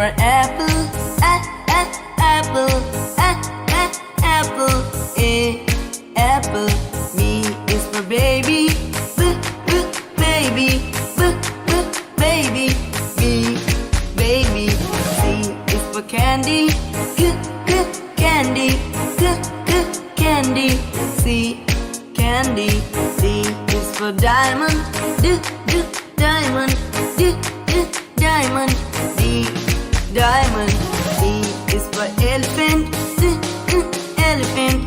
for apple, apple, apple. A, apple. B is for baby, baby, baby. B, baby. C is for candy, candy, candy. C, candy. D is for diamond, diamond, diamond. D, diamond. E is for elephant, elephant,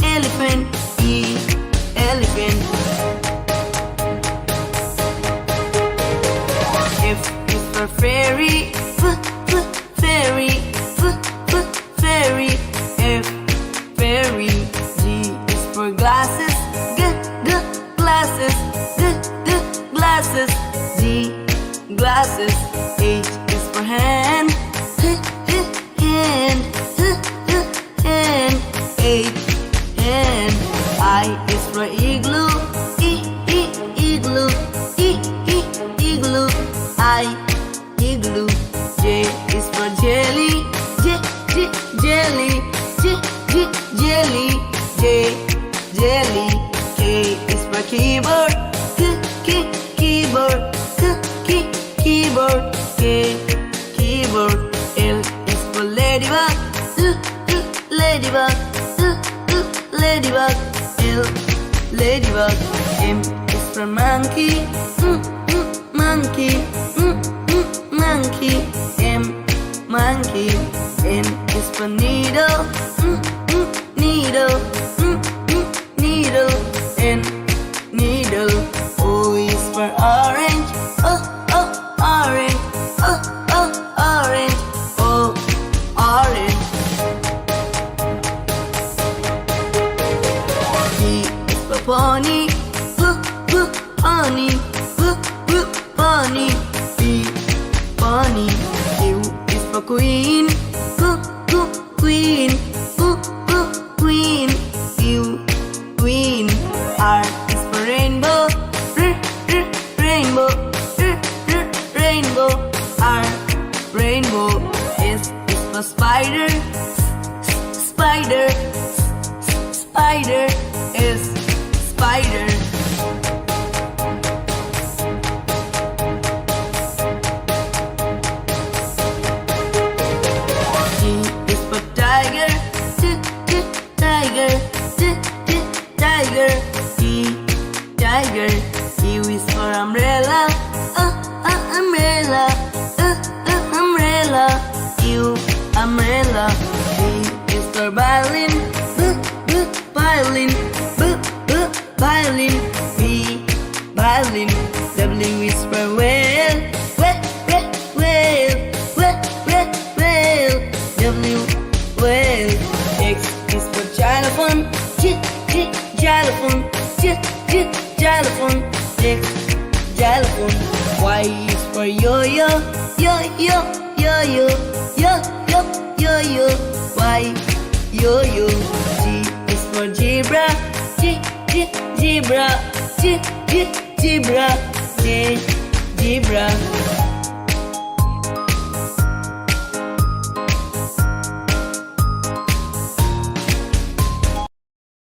elephant. E, elephant. F is for fairy, fairy, fairy. F, fairy. G is for glasses, glasses, glasses. G, glasses. H is for hand, hand, hand. H, hand. I is for igloo, igloo, igloo. I, igloo. J is for jelly, jelly, jelly. J, jelly. K is for keyboard, keyboard, keyboard. K, keyboard. L is for ladybug, ladybug, ladybug. L, ladybug. M is for monkey, monkey, monkey. M, monkey. N is for needle, needle, needle. N, needle. O is for orange, orange, orange. O, orange. P is for pony, pony, pony. P, pony. Q is for queen, queen, queen. Q, queen. R is for rainbow, rainbow, rainbow. R, rainbow. S is for spider, spider, spider. S, spider. T is for tiger, tiger, tiger. T, tiger. U is for umbrella, umbrella, umbrella. U, umbrella. V is for violin, violin, violin. V, violin. W is for whale, whale, whale. W, whale. X is for xylophone, xylophone, xylophone. X, xylophone. Y is for yo-yo, yo-yo, yo-yo, yo-yo, yo-yo. Y, yo-yo. G is for zebra, zebra, zebra. J, zebra.